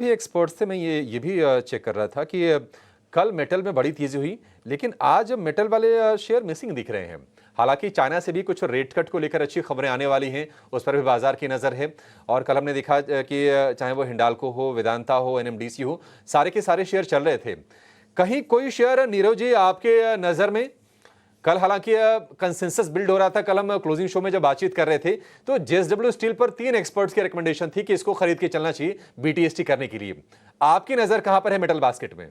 भी एक्सपर्ट से मैं ये भी चेक कर रहा था कि कल मेटल में बड़ी तेजी हुई, लेकिन आज मेटल वाले शेयर मिसिंग दिख रहे हैं। हालांकि चाइना से भी कुछ रेट कट को लेकर अच्छी खबरें आने वाली हैं, उस पर भी बाजार की नज़र है। और कल हमने देखा कि चाहे वो हिंडाल्को हो, वेदांता हो, एनएमडीसी हो, सारे के सारे शेयर चल रहे थे। कहीं कोई शेयर नीरव जी आपके नज़र में कल, हालांकि कंसेंसस बिल्ड हो रहा था, कल हम क्लोजिंग शो में जब बातचीत कर रहे थे तो जेएसडब्ल्यू स्टील पर 3 एक्सपर्ट्स की रिकमेंडेशन थी कि इसको खरीद के चलना चाहिए बीटीएसटी करने के लिए। आपकी नजर कहां पर है मेटल बास्केट में?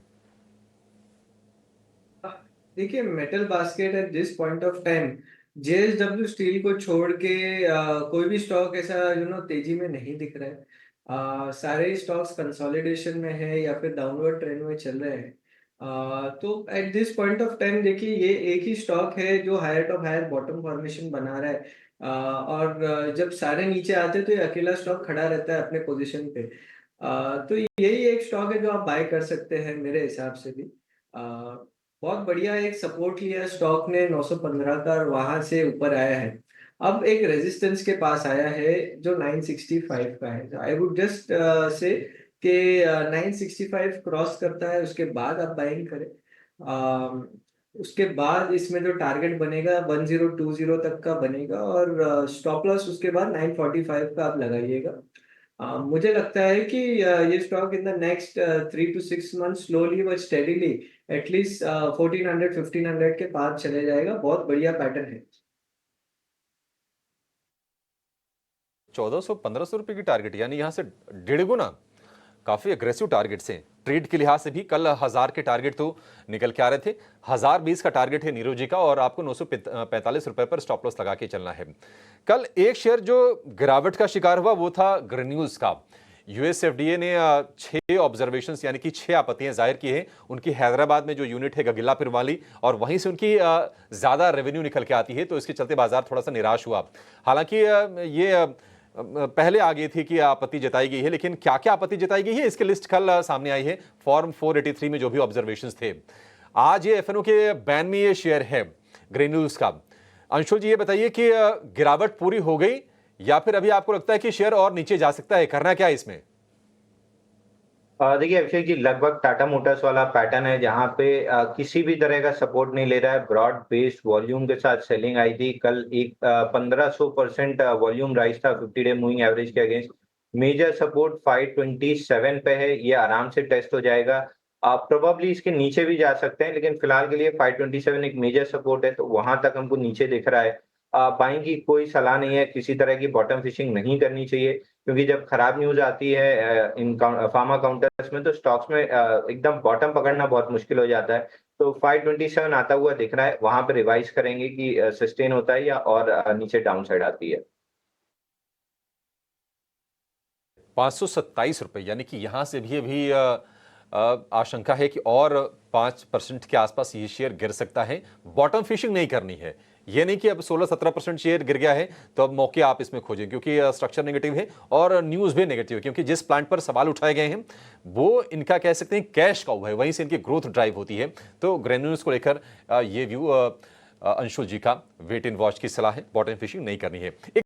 देखिए, metal basket eight this point of time JSW steel को छोड़ के कोई भी स्टॉक ऐसा तेजी में नहीं दिख रहा है। सारे स्टॉक्स कंसोलिडेशन में है या फिर डाउनवर्ड ट्रेंड में चल रहे हैं। तो at this point of time देखिए, ये एक ही स्टॉक है जो higher top higher bottom formation बना रहा है। और जब सारे नीचे आते हैं तो ये अकेला स्टॉक खड़ा रहता है अपने पोजीशन पे। तो यही एक स्टॉक है जो आप बाय कर सकते हैं मेरे हिसाब से भी। बहुत बढ़िया एक सपोर्ट लिया स्टॉक ने 915 का और वहां से ऊपर आया है। अब एक रेजिस्टेंस के पास आया है जो 965 का है। आई वुड जस्ट से कि 965 क्रॉस करता है उसके बाद आप बाइंग करें। उसके बाद इसमें जो टारगेट बनेगा 1020 तक का बनेगा और स्टॉप लॉस उसके बाद 945 का आप लगाइएगा। मुझे लगता है कि ये stock in the next 3 to 6 month slowly but steadily at least 1400 1500 के पास चले जाएगा। बहुत बढ़िया पैटर्न है। 1400-1500 रुपए की टारगेट, यानी यहां से 1.5 गुना। काफी अग्रेसिव टारगेट्स हैं। ट्रेड के लिहाज से भी कल 1000 के टारगेट तो निकल के आ रहे थे। 1020 का टारगेट है नीरव जी का, और आपको 945 रुपए पर स्टॉप लॉस लगा के चलना है। कल एक शेयर जो गिरावट का शिकार हुआ वो था ग्रेन्यूल्स का। यूएसएफडीए ने 6 ऑब्जर्वेशन यानी कि 6 आपत्तियां जाहिर की हैं उनकी हैदराबाद में जो यूनिट है गगिलापुर वाली, और वहीं से उनकी ज्यादा रेवेन्यू निकल के आती है, तो इसके चलते बाजार थोड़ा सा निराश हुआ। हालांकि ये पहले आ गई थी कि आपत्ति जताई गई है, लेकिन क्या क्या आपत्ति जताई गई है इसकी लिस्ट कल सामने आई है फॉर्म 483 में जो भी ऑब्जर्वेशंस थे। आज ये एफएनओ के बैन में ये शेयर है ग्रेन्यूल्स का। अंशुल जी, ये बताइए कि गिरावट पूरी हो गई या फिर अभी आपको लगता है कि शेयर और नीचे जा सकता है? करना क्या है इसमें? देखिए अभिषेक जी, लगभग टाटा मोटर्स वाला पैटर्न है जहां पे किसी भी तरह का सपोर्ट नहीं ले रहा है। ब्रॉड बेस्ड वॉल्यूम के साथ सेलिंग आई थी कल। एक 1500% वॉल्यूम राइज था 50-डे मूविंग एवरेज के अगेंस्ट। मेजर सपोर्ट 527 पे है, ये आराम से टेस्ट हो जाएगा। प्रोबेबली इसके नीचे भी जा सकते हैं, लेकिन फिलहाल के लिए 527 एक मेजर सपोर्ट है, तो वहां तक हमको नीचे दिख रहा है। बाइंग की कोई सलाह नहीं है, किसी तरह की बॉटम फिशिंग नहीं करनी चाहिए, क्योंकि जब खराब न्यूज आती है इन फार्मा काउंटर्स में तो स्टॉक्स में एकदम बॉटम पकड़ना बहुत मुश्किल हो जाता है। तो 527 आता हुआ दिख रहा है, वहां पे रिवाइज करेंगे कि सस्टेन होता है या और नीचे डाउन साइड आती है। 527 रुपए, यानी कि यहां से भी अभी आशंका है कि और 5% के आसपास ये शेयर गिर सकता है। बॉटम फिशिंग नहीं करनी है, ये नहीं कि अब 16-17% शेयर गिर गया है तो अब मौके आप इसमें खोजें, क्योंकि स्ट्रक्चर नेगेटिव है और न्यूज भी नेगेटिव है। क्योंकि जिस प्लांट पर सवाल उठाए गए हैं वो इनका कह सकते हैं कैश काउ है, वहीं से इनकी ग्रोथ ड्राइव होती है। तो ग्रेन्यूल्स को लेकर ये व्यू अंशुल जी का वेट इन वॉच की सलाह है, बॉटम फिशिंग नहीं करनी है।